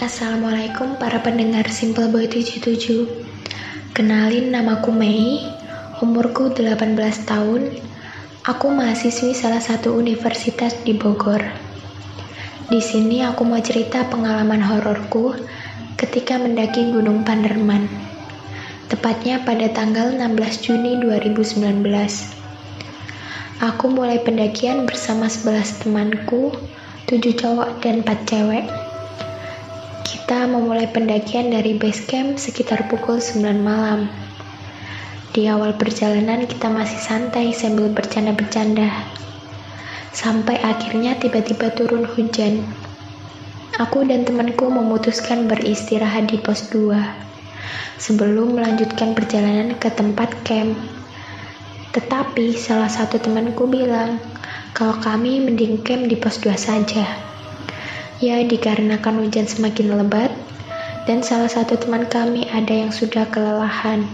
Assalamualaikum para pendengar Simple Boy 77. Kenalin, namaku Mei, umurku 18 tahun. Aku mahasiswi salah satu universitas di Bogor. Di sini aku mau cerita pengalaman hororku ketika mendaki Gunung Panderman. Tepatnya pada tanggal 16 Juni 2019. Aku mulai pendakian bersama 11 temanku, 7 cowok dan 4 cewek. Kita memulai pendakian dari base camp sekitar pukul 9 malam. Di awal perjalanan kita masih santai sambil bercanda-bercanda. Sampai akhirnya tiba-tiba turun hujan. Aku dan temanku memutuskan beristirahat di pos 2 sebelum melanjutkan perjalanan ke tempat camp. Tetapi salah satu temanku bilang kalau kami mending camp di pos 2 saja. Ya, dikarenakan hujan semakin lebat dan salah satu teman kami ada yang sudah kelelahan.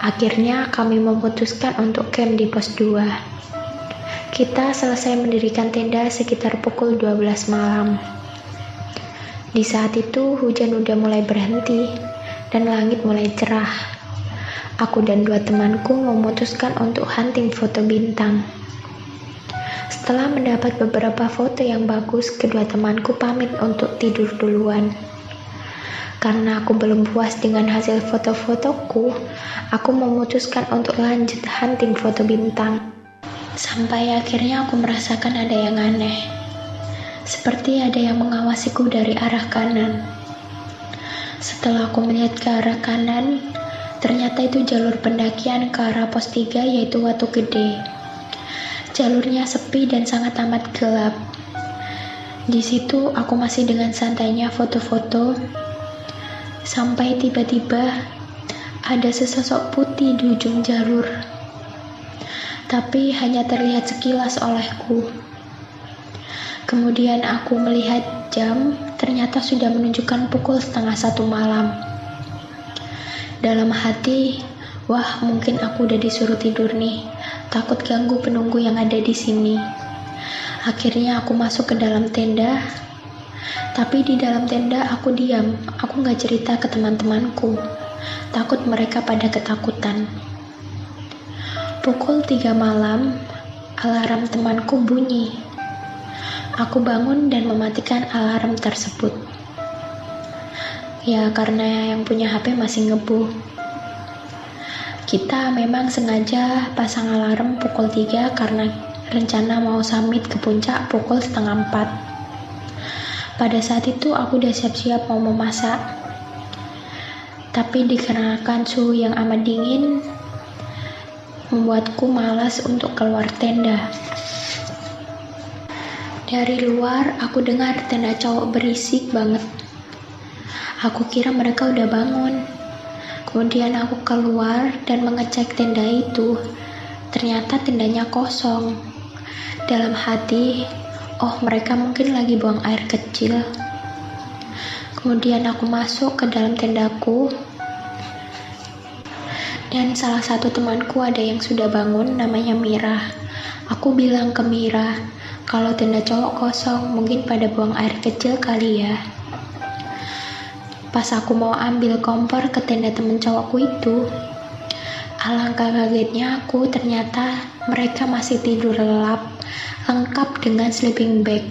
Akhirnya kami memutuskan untuk camp di pos 2. Kita selesai mendirikan tenda sekitar pukul 12 malam. Di saat itu hujan udah mulai berhenti dan langit mulai cerah. Aku dan 2 temanku memutuskan untuk hunting foto bintang. Setelah mendapat beberapa foto yang bagus, kedua temanku pamit untuk tidur duluan. Karena aku belum puas dengan hasil foto-fotoku, aku memutuskan untuk lanjut hunting foto bintang. Sampai akhirnya aku merasakan ada yang aneh. Seperti ada yang mengawasiku dari arah kanan. Setelah aku melihat ke arah kanan, ternyata itu jalur pendakian ke arah pos 3 yaitu Watu Gede. Jalurnya sepi dan sangat amat gelap. Di situ aku masih dengan santainya foto-foto, sampai tiba-tiba ada sesosok putih di ujung jalur. Tapi hanya terlihat sekilas olehku. Kemudian aku melihat jam, ternyata sudah menunjukkan pukul 12:30 malam. Dalam hati, wah, mungkin aku udah disuruh tidur nih. Takut ganggu penunggu yang ada di sini. Akhirnya aku masuk ke dalam tenda. Tapi di dalam tenda aku diam. Aku gak cerita ke teman-temanku. Takut mereka pada ketakutan. Pukul 3 malam, alarm temanku bunyi. Aku bangun dan mematikan alarm tersebut. Ya, karena yang punya HP masih ngebuh. Kita memang sengaja pasang alarm pukul 3 karena rencana mau summit ke puncak pukul 3:30. Pada saat itu aku udah siap-siap mau memasak. Tapi dikarenakan suhu yang amat dingin, membuatku malas untuk keluar tenda. Dari luar aku dengar tenda cowok berisik banget. Aku kira mereka udah bangun. Kemudian aku keluar dan mengecek tenda itu. Ternyata tendanya kosong. Dalam hati, oh, mereka mungkin lagi buang air kecil. Kemudian aku masuk ke dalam tendaku. Dan salah satu temanku ada yang sudah bangun, namanya Mira. Aku bilang ke Mira, kalau tenda cowok kosong, mungkin pada buang air kecil kali ya. Pas aku mau ambil kompor ke tenda temen cowokku itu, alangkah kagetnya aku, ternyata mereka masih tidur lelap, lengkap dengan sleeping bag.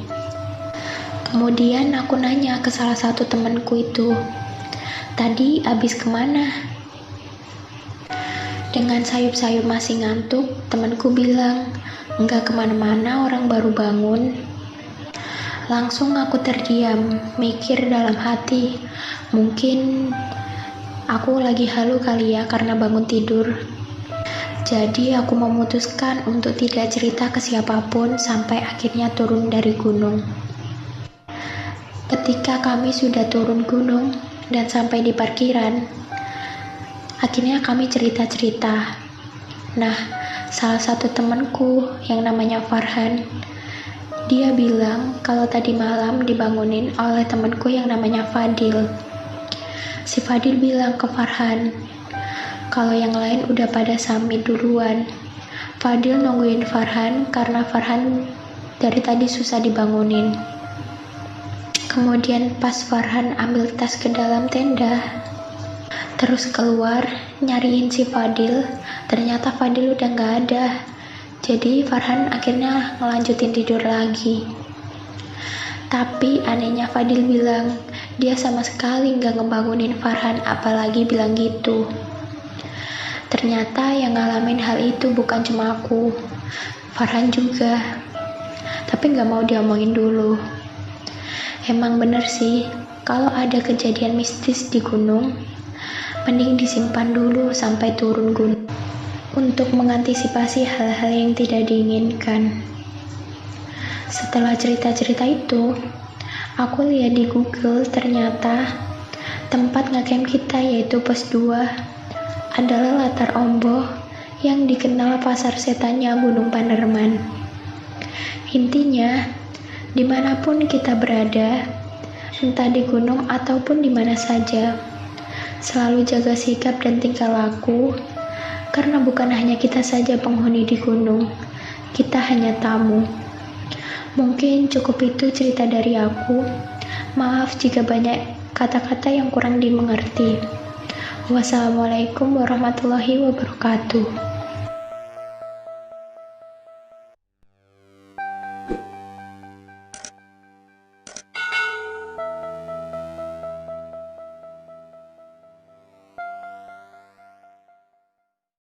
Kemudian aku nanya ke salah satu temanku itu, tadi abis kemana? Dengan sayup-sayup masih ngantuk, temanku bilang, enggak kemana-mana, orang baru bangun. Langsung aku terdiam, mikir dalam hati, mungkin aku lagi halu kali ya karena bangun tidur. Jadi aku memutuskan untuk tidak cerita ke siapapun sampai akhirnya turun dari gunung. Ketika kami sudah turun gunung dan sampai di parkiran, akhirnya kami cerita-cerita. Nah, salah satu temanku yang namanya Farhan, dia bilang kalau tadi malam dibangunin oleh temanku yang namanya Fadil. Si Fadil bilang ke Farhan, kalau yang lain udah pada summit duluan. Fadil nungguin Farhan karena Farhan dari tadi susah dibangunin. Kemudian pas Farhan ambil tas ke dalam tenda, terus keluar nyariin si Fadil, ternyata Fadil udah gak ada. Jadi Farhan akhirnya ngelanjutin tidur lagi. Tapi anehnya Fadil bilang dia sama sekali gak ngebangunin Farhan, apalagi bilang gitu. Ternyata yang ngalamin hal itu bukan cuma aku, Farhan juga. Tapi gak mau diomongin dulu. Emang bener sih, kalau ada kejadian mistis di gunung, mending disimpan dulu sampai turun gunung untuk mengantisipasi hal-hal yang tidak diinginkan. Setelah cerita-cerita itu, aku lihat di Google, ternyata tempat ngecamp kita yaitu Pos 2 adalah latar Ombo yang dikenal pasar setannya Gunung Panderman. Intinya, dimanapun kita berada, entah di gunung ataupun di mana saja, selalu jaga sikap dan tingkah laku, karena bukan hanya kita saja penghuni di gunung, kita hanya tamu. Mungkin cukup itu cerita dari aku. Maaf jika banyak kata-kata yang kurang dimengerti. Wassalamualaikum warahmatullahi wabarakatuh.